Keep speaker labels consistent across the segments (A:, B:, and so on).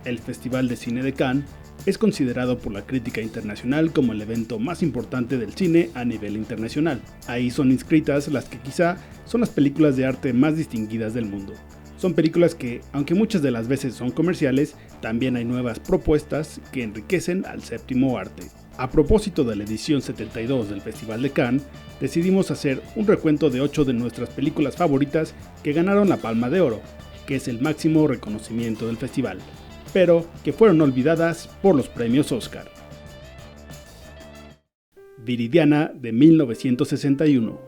A: El Festival de Cine de Cannes es considerado por la crítica internacional como el evento más importante del cine a nivel internacional. Ahí son inscritas las que quizá son las películas de arte más distinguidas del mundo. Son películas que, aunque muchas de las veces son comerciales, también hay nuevas propuestas que enriquecen al séptimo arte. A propósito de la edición 72 del Festival de Cannes, decidimos hacer un recuento de 8 de nuestras películas favoritas que ganaron la Palma de Oro, que es el máximo reconocimiento del festival, pero que fueron olvidadas por los premios Oscar. Viridiana, de 1961.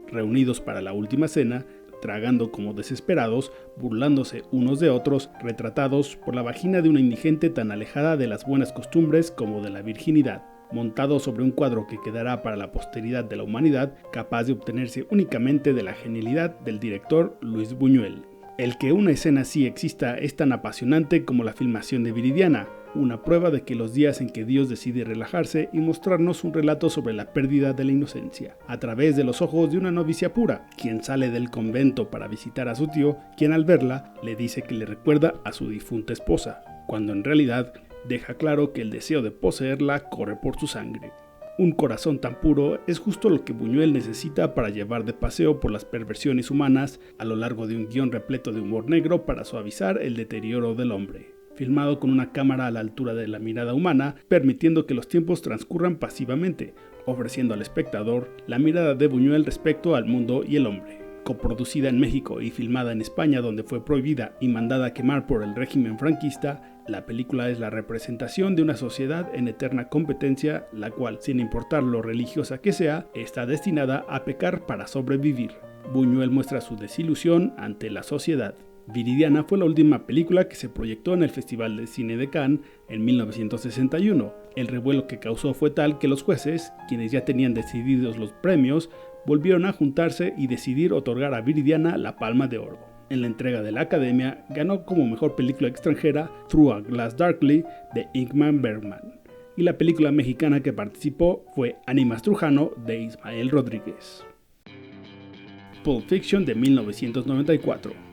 A: Reunidos para la última cena, tragando como desesperados, burlándose unos de otros, retratados por la vagina de una indigente tan alejada de las buenas costumbres como de la virginidad, montado sobre un cuadro que quedará para la posteridad de la humanidad, capaz de obtenerse únicamente de la genialidad del director Luis Buñuel. El que una escena así exista es tan apasionante como la filmación de Viridiana, una prueba de que los días en que Dios decide relajarse y mostrarnos un relato sobre la pérdida de la inocencia, a través de los ojos de una novicia pura, quien sale del convento para visitar a su tío, quien al verla le dice que le recuerda a su difunta esposa, cuando en realidad deja claro que el deseo de poseerla corre por su sangre. Un corazón tan puro es justo lo que Buñuel necesita para llevar de paseo por las perversiones humanas a lo largo de un guión repleto de humor negro para suavizar el deterioro del hombre. Filmado con una cámara a la altura de la mirada humana, permitiendo que los tiempos transcurran pasivamente, ofreciendo al espectador la mirada de Buñuel respecto al mundo y el hombre. Coproducida en México y filmada en España, donde fue prohibida y mandada a quemar por el régimen franquista, la película es la representación de una sociedad en eterna competencia, la cual, sin importar lo religiosa que sea, está destinada a pecar para sobrevivir. Buñuel muestra su desilusión ante la sociedad. Viridiana fue la última película que se proyectó en el Festival de Cine de Cannes en 1961. El revuelo que causó fue tal que los jueces, quienes ya tenían decididos los premios, volvieron a juntarse y decidir otorgar a Viridiana la Palma de Oro. En la entrega de la Academia, ganó como mejor película extranjera Through a Glass Darkly de Ingmar Bergman, y la película mexicana que participó fue Ánimas Trujano de Ismael Rodríguez. Pulp Fiction, de 1994.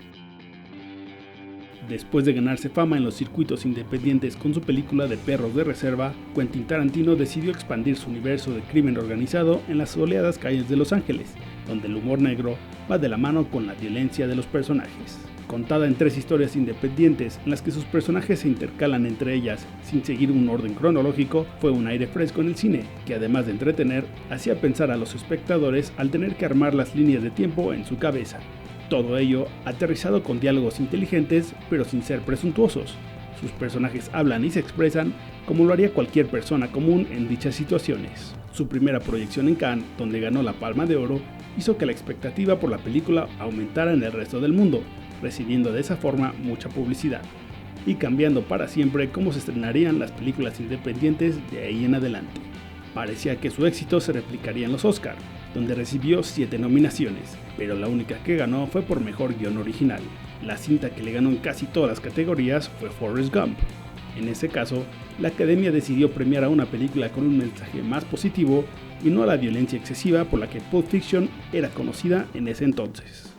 A: Después de ganarse fama en los circuitos independientes con su película de Perros de Reserva, Quentin Tarantino decidió expandir su universo de crimen organizado en las soleadas calles de Los Ángeles, donde el humor negro va de la mano con la violencia de los personajes. Contada en 3 historias independientes en las que sus personajes se intercalan entre ellas sin seguir un orden cronológico, fue un aire fresco en el cine, que además de entretener, hacía pensar a los espectadores al tener que armar las líneas de tiempo en su cabeza. Todo ello aterrizado con diálogos inteligentes, pero sin ser presuntuosos. Sus personajes hablan y se expresan como lo haría cualquier persona común en dichas situaciones. Su primera proyección en Cannes, donde ganó la Palma de Oro, hizo que la expectativa por la película aumentara en el resto del mundo, recibiendo de esa forma mucha publicidad, y cambiando para siempre cómo se estrenarían las películas independientes de ahí en adelante. Parecía que su éxito se replicaría en los Oscar, donde recibió 7 nominaciones, pero la única que ganó fue por mejor guión original. La cinta que le ganó en casi todas las categorías fue Forrest Gump. En ese caso, la Academia decidió premiar a una película con un mensaje más positivo y no a la violencia excesiva por la que Pulp Fiction era conocida en ese entonces.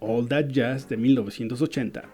A: All That Jazz, de 1980.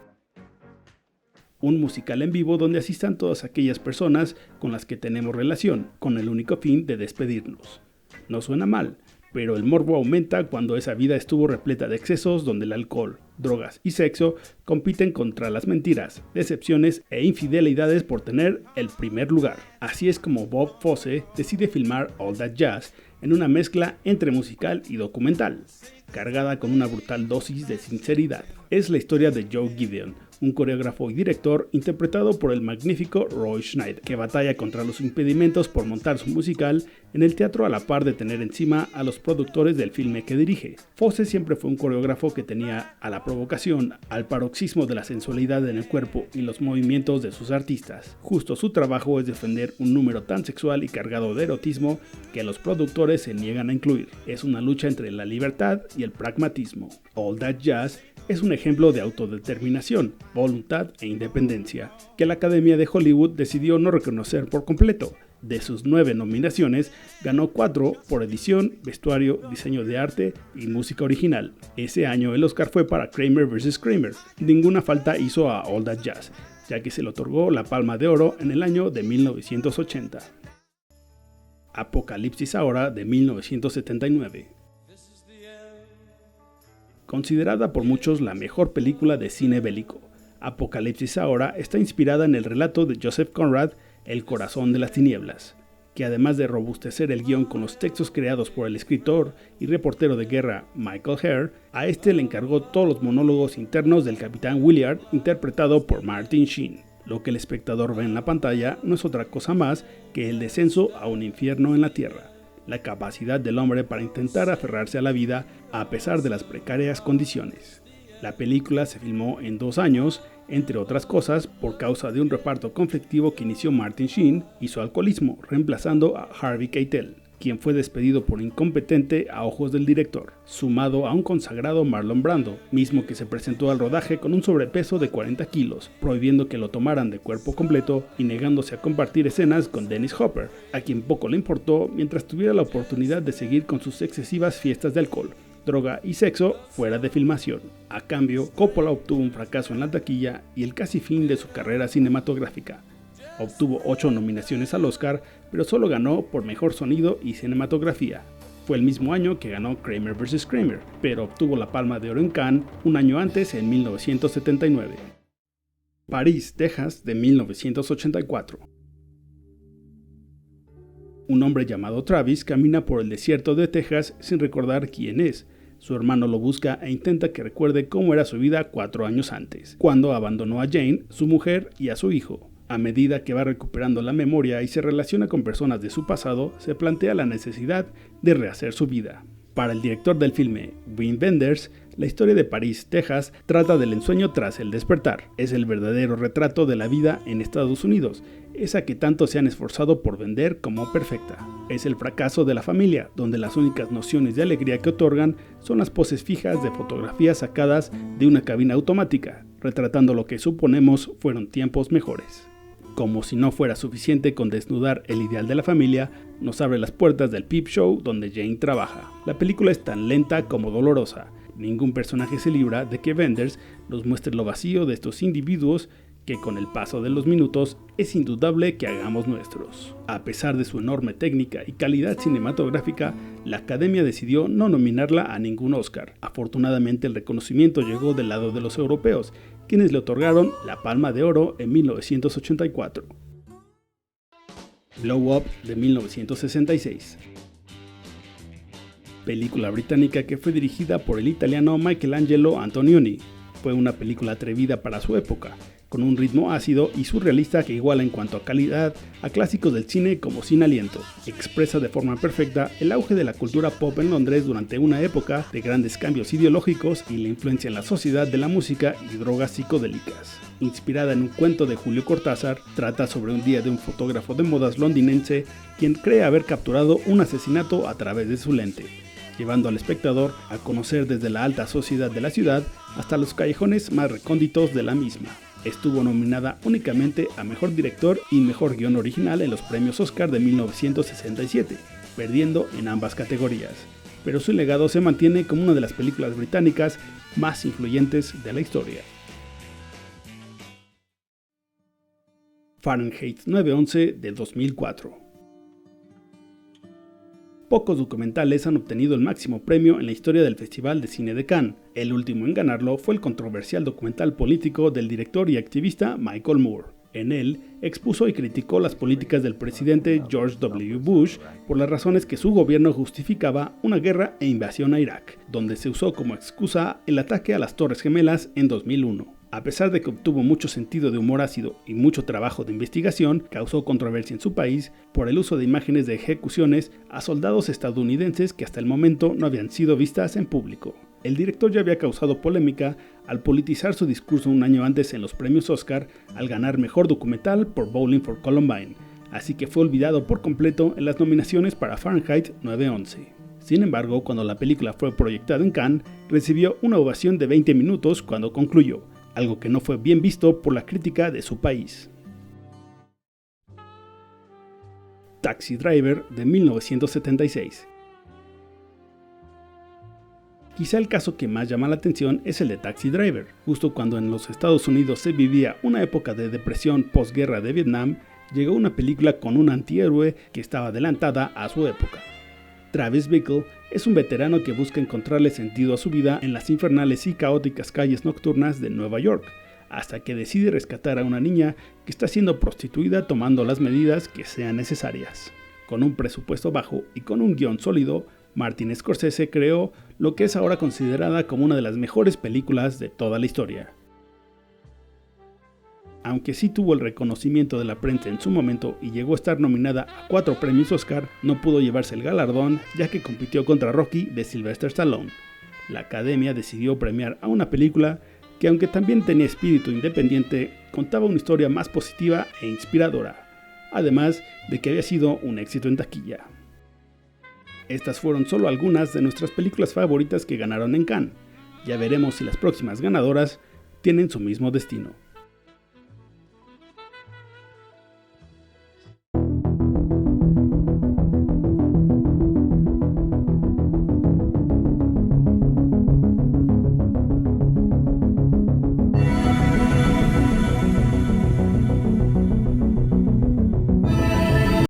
A: Un musical en vivo donde asistan todas aquellas personas con las que tenemos relación, con el único fin de despedirnos. No suena mal, pero el morbo aumenta cuando esa vida estuvo repleta de excesos donde el alcohol, drogas y sexo compiten contra las mentiras, decepciones e infidelidades por tener el primer lugar. Así es como Bob Fosse decide filmar All That Jazz en una mezcla entre musical y documental, cargada con una brutal dosis de sinceridad. Es la historia de Joe Gideon, un coreógrafo y director interpretado por el magnífico Roy Schneider, que batalla contra los impedimentos por montar su musical en el teatro a la par de tener encima a los productores del filme que dirige. Fosse siempre fue un coreógrafo que tenía a la provocación, al paroxismo de la sensualidad en el cuerpo y los movimientos de sus artistas. Justo su trabajo es defender un número tan sexual y cargado de erotismo que los productores se niegan a incluir. Es una lucha entre la libertad y el pragmatismo. All That Jazz es un ejemplo de autodeterminación, voluntad e independencia, que la Academia de Hollywood decidió no reconocer por completo, De sus 9 nominaciones, ganó 4 por edición, vestuario, diseño de arte y música original. Ese año el Oscar fue para Kramer vs. Kramer. Ninguna falta hizo a All That Jazz, ya que se le otorgó la Palma de Oro en el año de 1980. Apocalipsis Ahora, de 1979. Considerada por muchos la mejor película de cine bélico, Apocalipsis Ahora está inspirada en el relato de Joseph Conrad, El corazón de las tinieblas, que además de robustecer el guión con los textos creados por el escritor y reportero de guerra Michael Herr, a este le encargó todos los monólogos internos del capitán Willard, interpretado por Martin Sheen. Lo que el espectador ve en la pantalla no es otra cosa más que el descenso a un infierno en la tierra, la capacidad del hombre para intentar aferrarse a la vida a pesar de las precarias condiciones. La película se filmó en 2 años, entre otras cosas por causa de un reparto conflictivo que inició Martin Sheen y su alcoholismo, reemplazando a Harvey Keitel, quien fue despedido por incompetente a ojos del director, sumado a un consagrado Marlon Brando, mismo que se presentó al rodaje con un sobrepeso de 40 kilos, prohibiendo que lo tomaran de cuerpo completo y negándose a compartir escenas con Dennis Hopper, a quien poco le importó mientras tuviera la oportunidad de seguir con sus excesivas fiestas de alcohol, droga y sexo fuera de filmación. A cambio, Coppola obtuvo un fracaso en la taquilla y el casi fin de su carrera cinematográfica. Obtuvo 8 nominaciones al Oscar, pero solo ganó por mejor sonido y cinematografía. Fue el mismo año que ganó Kramer vs. Kramer, pero obtuvo la Palma de Oro en Cannes un año antes, en 1979. París, Texas, de 1984. Un hombre llamado Travis camina por el desierto de Texas sin recordar quién es. Su hermano lo busca e intenta que recuerde cómo era su vida 4 años antes, cuando abandonó a Jane, su mujer, y a su hijo. A medida que va recuperando la memoria y se relaciona con personas de su pasado, se plantea la necesidad de rehacer su vida. Para el director del filme, Wim Wenders, la historia de París, Texas, trata del ensueño tras el despertar. Es el verdadero retrato de la vida en Estados Unidos, esa que tanto se han esforzado por vender como perfecta. Es el fracaso de la familia, donde las únicas nociones de alegría que otorgan son las poses fijas de fotografías sacadas de una cabina automática, retratando lo que suponemos fueron tiempos mejores. Como si no fuera suficiente con desnudar el ideal de la familia, nos abre las puertas del Peep Show donde Jane trabaja. La película es tan lenta como dolorosa. Ningún personaje se libra de que Wenders nos muestre lo vacío de estos individuos que con el paso de los minutos es indudable que hagamos nuestros. A pesar de su enorme técnica y calidad cinematográfica, la Academia decidió no nominarla a ningún Oscar. Afortunadamente el reconocimiento llegó del lado de los europeos, quienes le otorgaron la Palma de Oro en 1984. Blow Up, de 1966. Película británica que fue dirigida por el italiano Michelangelo Antonioni. Fue una película atrevida para su época, con un ritmo ácido y surrealista que iguala en cuanto a calidad a clásicos del cine como Sin Aliento. Expresa de forma perfecta el auge de la cultura pop en Londres durante una época de grandes cambios ideológicos y la influencia en la sociedad de la música y drogas psicodélicas. Inspirada en un cuento de Julio Cortázar, trata sobre un día de un fotógrafo de modas londinense quien cree haber capturado un asesinato a través de su lente, llevando al espectador a conocer desde la alta sociedad de la ciudad hasta los callejones más recónditos de la misma. Estuvo nominada únicamente a Mejor Director y Mejor Guión Original en los premios Oscar de 1967, perdiendo en ambas categorías, pero su legado se mantiene como una de las películas británicas más influyentes de la historia. Fahrenheit 9/11 de 2004. Pocos documentales han obtenido el máximo premio en la historia del Festival de Cine de Cannes. El último en ganarlo fue el controversial documental político del director y activista Michael Moore. En él, expuso y criticó las políticas del presidente George W. Bush por las razones que su gobierno justificaba una guerra e invasión a Irak, donde se usó como excusa el ataque a las Torres Gemelas en 2001. A pesar de que obtuvo mucho sentido de humor ácido y mucho trabajo de investigación, causó controversia en su país por el uso de imágenes de ejecuciones a soldados estadounidenses que hasta el momento no habían sido vistas en público. El director ya había causado polémica al politizar su discurso un año antes en los premios Oscar al ganar Mejor Documental por Bowling for Columbine, así que fue olvidado por completo en las nominaciones para Fahrenheit 9/11. Sin embargo, cuando la película fue proyectada en Cannes, recibió una ovación de 20 minutos cuando concluyó, algo que no fue bien visto por la crítica de su país. Taxi Driver de 1976. Quizá el caso que más llama la atención es el de Taxi Driver. Justo cuando en los Estados Unidos se vivía una época de depresión posguerra de Vietnam, llegó una película con un antihéroe que estaba adelantada a su época. Travis Bickle es un veterano que busca encontrarle sentido a su vida en las infernales y caóticas calles nocturnas de Nueva York, hasta que decide rescatar a una niña que está siendo prostituida tomando las medidas que sean necesarias. Con un presupuesto bajo y con un guión sólido, Martin Scorsese creó lo que es ahora considerada como una de las mejores películas de toda la historia. Aunque sí tuvo el reconocimiento de la prensa en su momento y llegó a estar nominada a 4 premios Oscar, no pudo llevarse el galardón ya que compitió contra Rocky de Sylvester Stallone. La Academia decidió premiar a una película que, aunque también tenía espíritu independiente, contaba una historia más positiva e inspiradora, además de que había sido un éxito en taquilla. Estas fueron solo algunas de nuestras películas favoritas que ganaron en Cannes. Ya veremos si las próximas ganadoras tienen su mismo destino.